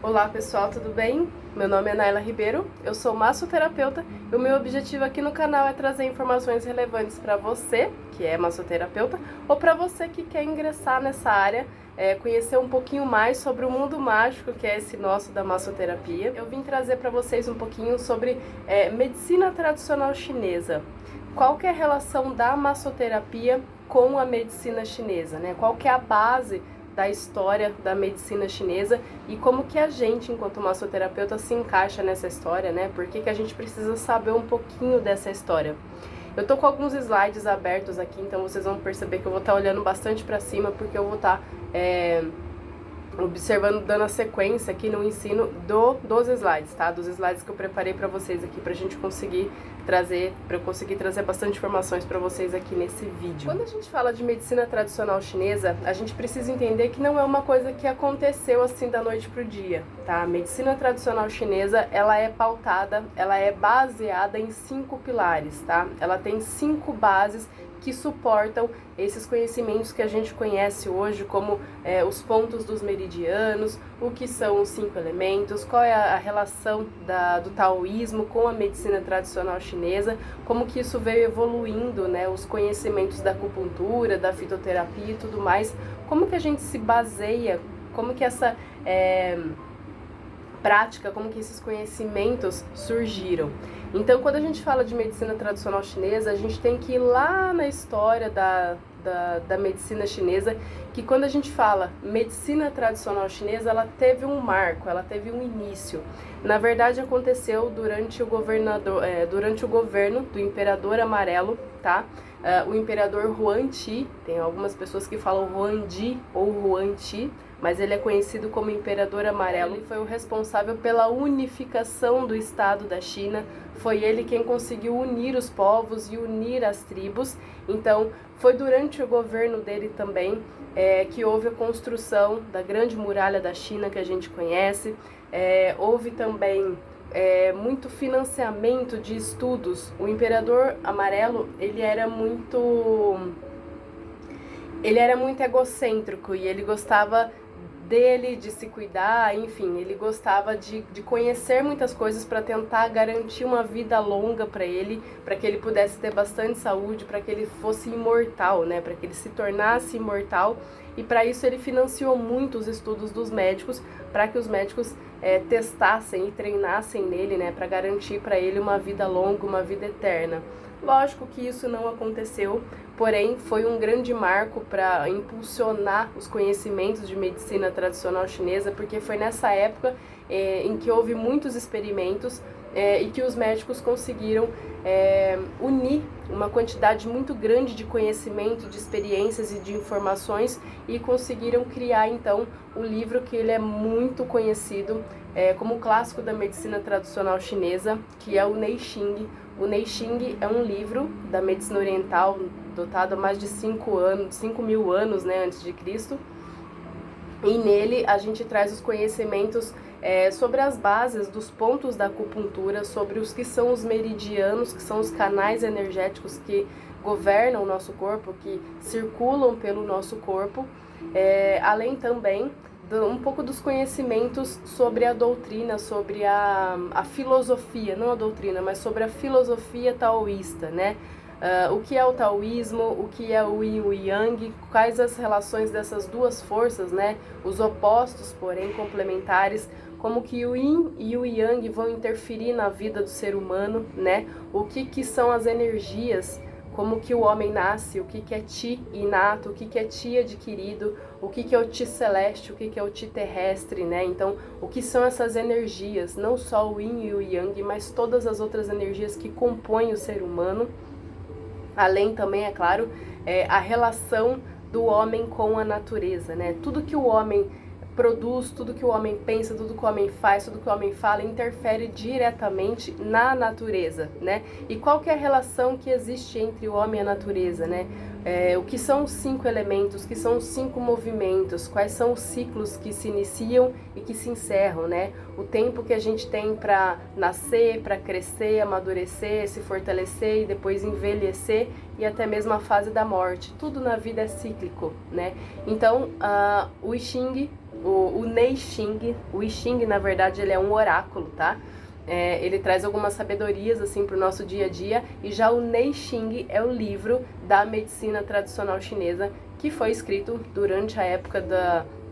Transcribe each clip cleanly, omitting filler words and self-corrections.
Olá pessoal, tudo bem? Meu nome é Naila Ribeiro, eu sou massoterapeuta e o meu objetivo aqui no canal é trazer informações relevantes para você, que é massoterapeuta, ou para você que quer ingressar nessa área, conhecer um pouquinho mais sobre o mundo mágico que é esse nosso da massoterapia. Eu vim trazer para vocês um pouquinho sobre medicina tradicional chinesa. Qual que é a relação da massoterapia com a medicina chinesa, né? Qual que é a base da história da medicina chinesa e como que a gente, enquanto massoterapeuta, se encaixa nessa história, né? Por que a gente precisa saber um pouquinho dessa história. Eu tô com alguns slides abertos aqui, então vocês vão perceber que eu vou estar olhando bastante para cima, porque eu vou estar observando, dando a sequência aqui no ensino dos slides, tá? Dos slides que eu preparei para vocês aqui, pra gente conseguir trazer, para eu conseguir trazer bastante informações para vocês aqui nesse vídeo. Quando a gente fala de medicina tradicional chinesa, a gente precisa entender que não é uma coisa que aconteceu assim da noite pro dia, tá? A medicina tradicional chinesa, ela é pautada, ela é baseada em 5 pilares, tá? Ela tem 5 bases que suportam esses conhecimentos que a gente conhece hoje, como os pontos dos meridianos, o que são os 5 elementos, qual é a relação do taoísmo com a medicina tradicional chinesa, como que isso veio evoluindo, né, os conhecimentos da acupuntura, da fitoterapia e tudo mais, como que a gente se baseia, como que essa prática, como que esses conhecimentos surgiram. Então, quando a gente fala de medicina tradicional chinesa, a gente tem que ir lá na história da medicina chinesa, que quando a gente fala medicina tradicional chinesa, ela teve um marco, ela teve um início. Na verdade, aconteceu durante o governo do Imperador Amarelo, tá? O Imperador Huangdi, tem algumas pessoas que falam Huangdi ou Huangti, mas ele é conhecido como Imperador Amarelo. Ele foi o responsável pela unificação do Estado da China, foi ele quem conseguiu unir os povos e unir as tribos. Então, foi durante o governo dele também que houve a construção da Grande Muralha da China, que a gente conhece. Houve também muito financiamento de estudos. O Imperador Amarelo, ele era muito egocêntrico e ele gostava de se cuidar, enfim, ele gostava de conhecer muitas coisas para tentar garantir uma vida longa para que ele pudesse ter bastante saúde, para que ele fosse imortal, né, para que ele se tornasse imortal, e para isso ele financiou muito os estudos dos médicos, para que os médicos testassem e treinassem nele, né, para garantir para ele uma vida longa, uma vida eterna. Lógico que isso não aconteceu, porém foi um grande marco para impulsionar os conhecimentos de medicina tradicional chinesa, porque foi nessa época em que houve muitos experimentos e que os médicos conseguiram unir uma quantidade muito grande de conhecimento, de experiências e de informações, e conseguiram criar então o livro que ele é muito conhecido como clássico da medicina tradicional chinesa, que é o Neixing. O Neixing é um livro da medicina oriental dotado há mais de 5.000 anos, né, antes de Cristo. E nele a gente traz os conhecimentos sobre as bases dos pontos da acupuntura, sobre os que são os meridianos, que são os canais energéticos que governam o nosso corpo, que circulam pelo nosso corpo, além também um pouco dos conhecimentos sobre a doutrina, sobre a filosofia, não a doutrina, mas sobre a filosofia taoísta, né? O que é o taoísmo, o que é o yin e o yang, quais as relações dessas duas forças, né? Os opostos, porém complementares, como que o yin e o yang vão interferir na vida do ser humano, né? O que são as energias, como que o homem nasce, o que é Ti inato, o que é Ti adquirido, o que é o Ti celeste, o que é o Ti terrestre, né? Então, o que são essas energias, não só o Yin e o Yang, mas todas as outras energias que compõem o ser humano. Além também, é claro, a relação do homem com a natureza, né? Tudo que o homem produz, tudo que o homem pensa, tudo que o homem faz, tudo que o homem fala, interfere diretamente na natureza, né? E qual que é a relação que existe entre o homem e a natureza, né? O que são os 5 elementos, o que são os 5 movimentos, quais são os ciclos que se iniciam e que se encerram, né? O tempo que a gente tem para nascer, para crescer, amadurecer, se fortalecer e depois envelhecer, e até mesmo a fase da morte. Tudo na vida é cíclico, né? Então, o I Ching O Nei Xing, o I Ching, na verdade, ele é um oráculo, tá? Ele traz algumas sabedorias assim para o nosso dia a dia, e já o Nei Xing é o livro da medicina tradicional chinesa que foi escrito durante a época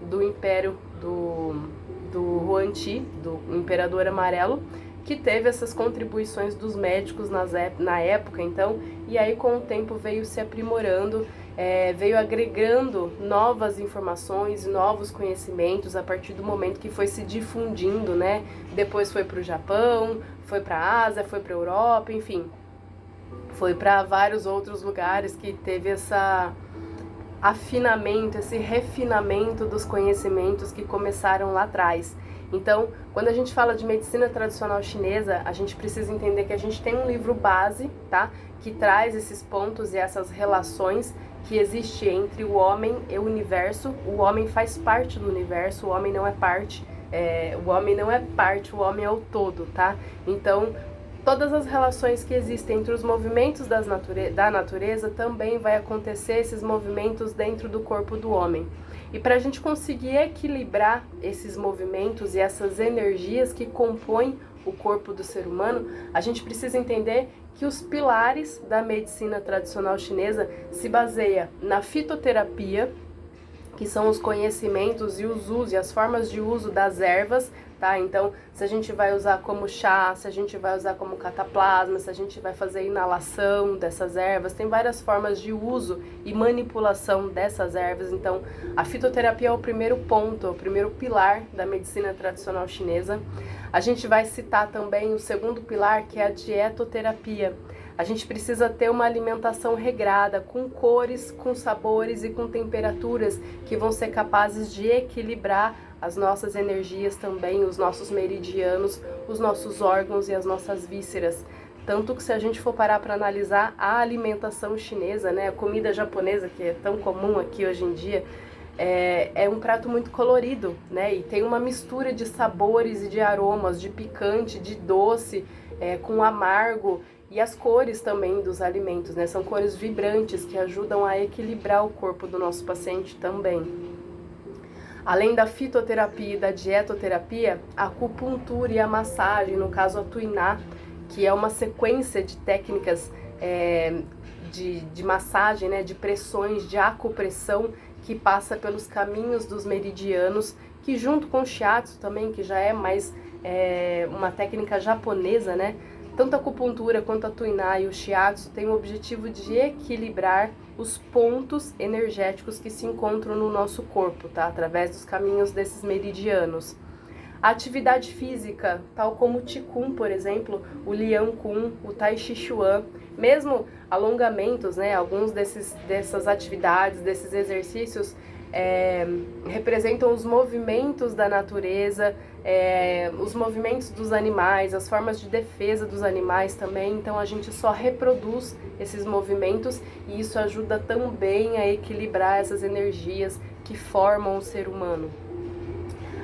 do Império do Huangti, do Imperador Amarelo, que teve essas contribuições dos médicos na época, então, e aí com o tempo veio se aprimorando, veio agregando novas informações, novos conhecimentos a partir do momento que foi se difundindo, né? Depois foi para o Japão, foi para a Ásia, foi para a Europa, enfim, foi para vários outros lugares que teve essa afinamento, esse refinamento dos conhecimentos que começaram lá atrás. Então, quando a gente fala de medicina tradicional chinesa, a gente precisa entender que a gente tem um livro base, tá? Que traz esses pontos e essas relações que existe entre o homem e o universo. O homem faz parte do universo, o homem não é parte, o homem não é parte, o homem é o todo, tá? Então, todas as relações que existem entre os movimentos da natureza também vai acontecer esses movimentos dentro do corpo do homem. E para a gente conseguir equilibrar esses movimentos e essas energias que compõem o corpo do ser humano, a gente precisa entender que os pilares da medicina tradicional chinesa se baseia na fitoterapia, que são os conhecimentos e os usos e as formas de uso das ervas, tá? Então, se a gente vai usar como chá, se a gente vai usar como cataplasma, se a gente vai fazer inalação dessas ervas, tem várias formas de uso e manipulação dessas ervas. Então, a fitoterapia é o primeiro ponto, é o primeiro pilar da medicina tradicional chinesa. A gente vai citar também o segundo pilar, que é a dietoterapia. A gente precisa ter uma alimentação regrada, com cores, com sabores e com temperaturas que vão ser capazes de equilibrar as nossas energias também, os nossos meridianos, os nossos órgãos e as nossas vísceras. Tanto que se a gente for parar para analisar a alimentação chinesa, né, a comida japonesa, que é tão comum aqui hoje em dia, é um prato muito colorido, né, e tem uma mistura de sabores e de aromas, de picante, de doce, com amargo, e as cores também dos alimentos, né, são cores vibrantes que ajudam a equilibrar o corpo do nosso paciente também. Além da fitoterapia e da dietoterapia, a acupuntura e a massagem, no caso a tuiná, que é uma sequência de técnicas de massagem, né, de pressões, de acupressão, que passa pelos caminhos dos meridianos, que junto com o shiatsu também, que já é mais uma técnica japonesa, né, tanto a acupuntura quanto a tuiná e o shiatsu têm o objetivo de equilibrar os pontos energéticos que se encontram no nosso corpo, tá? Através dos caminhos desses meridianos. A atividade física, tal como o Qigong, por exemplo, o Liang Kun, o Tai Chi Chuan, mesmo alongamentos, né? Alguns dessas atividades, desses exercícios, representam os movimentos da natureza, os movimentos dos animais, as formas de defesa dos animais também. Então a gente só reproduz esses movimentos e isso ajuda também a equilibrar essas energias que formam o ser humano.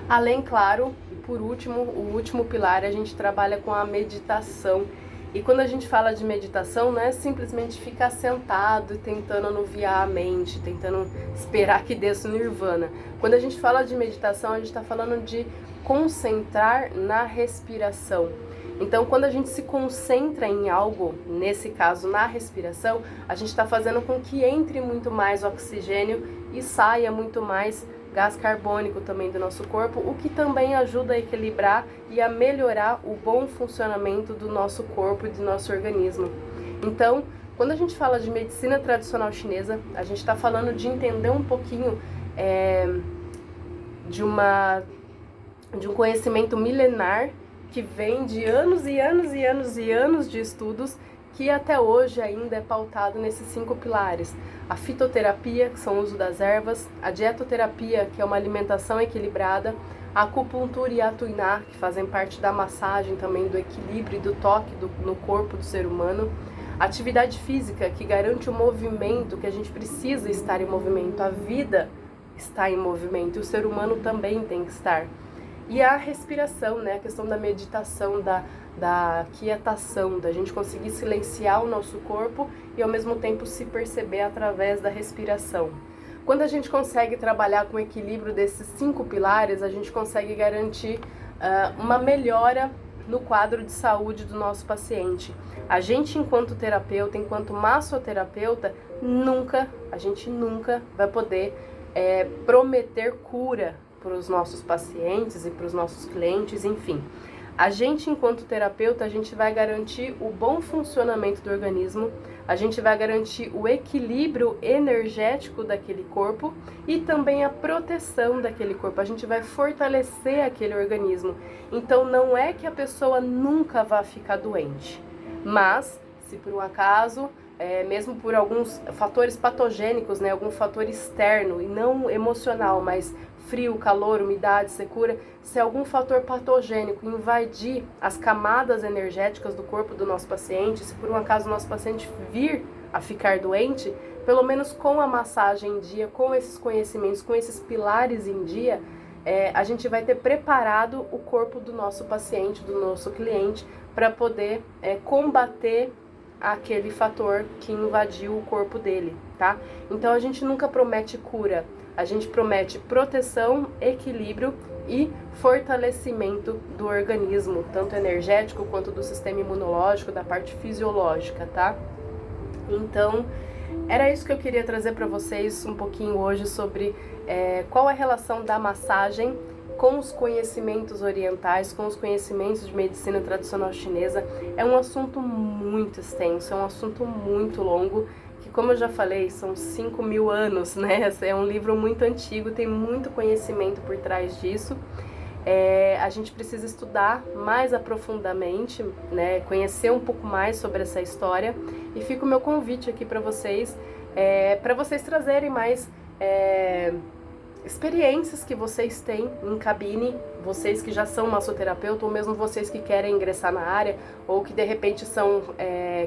Além, claro, e por último, o último pilar, a gente trabalha com a meditação. E quando a gente fala de meditação, não é simplesmente ficar sentado e tentando anuviar a mente, tentando esperar que desça o nirvana. Quando a gente fala de meditação, a gente está falando de concentrar na respiração. Então, quando a gente se concentra em algo, nesse caso na respiração, a gente está fazendo com que entre muito mais oxigênio e saia muito mais gás carbônico também do nosso corpo, o que também ajuda a equilibrar e a melhorar o bom funcionamento do nosso corpo e do nosso organismo. Então, quando a gente fala de medicina tradicional chinesa, a gente está falando de entender um pouquinho de um conhecimento milenar que vem de anos e anos e anos e anos de estudos, que até hoje ainda é pautado nesses 5 pilares. A fitoterapia, que são o uso das ervas, a dietoterapia, que é uma alimentação equilibrada, a acupuntura e a tuiná, que fazem parte da massagem também, do equilíbrio e do toque no corpo do ser humano, a atividade física, que garante o movimento, que a gente precisa estar em movimento, a vida está em movimento e o ser humano também tem que estar. E a respiração, né, a questão da meditação, da quietação, da gente conseguir silenciar o nosso corpo e ao mesmo tempo se perceber através da respiração. Quando a gente consegue trabalhar com o equilíbrio desses 5 pilares, a gente consegue garantir uma melhora no quadro de saúde do nosso paciente. A gente, enquanto terapeuta, enquanto massoterapeuta, a gente nunca vai poder prometer cura para os nossos pacientes e para os nossos clientes, enfim. A gente, enquanto terapeuta, a gente vai garantir o bom funcionamento do organismo, a gente vai garantir o equilíbrio energético daquele corpo e também a proteção daquele corpo. A gente vai fortalecer aquele organismo. Então, não é que a pessoa nunca vá ficar doente, mas, se por um acaso, mesmo por alguns fatores patogênicos, né, algum fator externo e não emocional, mas frio, calor, umidade, secura, se algum fator patogênico invadir as camadas energéticas do corpo do nosso paciente, se por um acaso o nosso paciente vir a ficar doente, pelo menos com a massagem em dia, com esses conhecimentos, com esses pilares em dia, a gente vai ter preparado o corpo do nosso paciente, do nosso cliente, para poder combater aquele fator que invadiu o corpo dele, tá? Então a gente nunca promete cura, a gente promete proteção, equilíbrio e fortalecimento do organismo, tanto energético quanto do sistema imunológico, da parte fisiológica, tá? Então, era isso que eu queria trazer para vocês um pouquinho hoje sobre qual é a relação da massagem com os conhecimentos orientais, com os conhecimentos de medicina tradicional chinesa. É um assunto muito extenso, é um assunto muito longo, que, como eu já falei, são 5.000 anos, né? É um livro muito antigo, tem muito conhecimento por trás disso. A gente precisa estudar mais aprofundadamente, né? Conhecer um pouco mais sobre essa história. E fica o meu convite aqui para vocês trazerem mais experiências que vocês têm em cabine, vocês que já são massoterapeuta, ou mesmo vocês que querem ingressar na área, ou que de repente são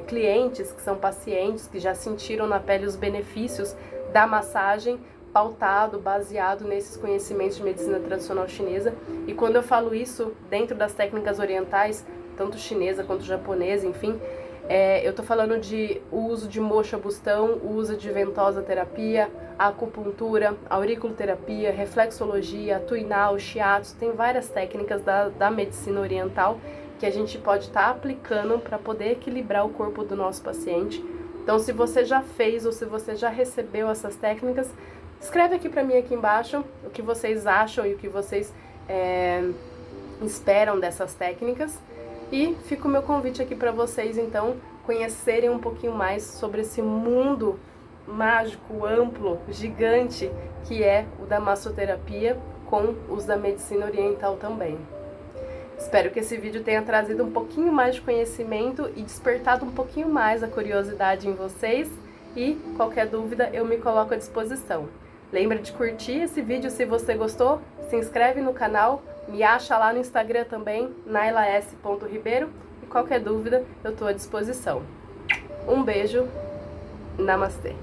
clientes, que são pacientes, que já sentiram na pele os benefícios da massagem, baseado nesses conhecimentos de medicina tradicional chinesa. E quando eu falo isso dentro das técnicas orientais, tanto chinesa quanto japonesa, enfim, eu tô falando de uso de moxa bustão, uso de ventosa terapia, acupuntura, auriculoterapia, reflexologia, tuinal, shiatsu. Tem várias técnicas da medicina oriental que a gente pode estar aplicando para poder equilibrar o corpo do nosso paciente. Então, se você já fez ou se você já recebeu essas técnicas, escreve aqui para mim aqui embaixo o que vocês acham e o que vocês esperam dessas técnicas. E fica o meu convite aqui para vocês, então, conhecerem um pouquinho mais sobre esse mundo mágico, amplo, gigante, que é o da massoterapia, com os da medicina oriental também. Espero que esse vídeo tenha trazido um pouquinho mais de conhecimento e despertado um pouquinho mais a curiosidade em vocês. E qualquer dúvida eu me coloco à disposição. Lembra de curtir esse vídeo se você gostou, se inscreve no canal, me acha lá no Instagram também, nailas.ribeiro, e qualquer dúvida eu estou à disposição. Um beijo, namastê!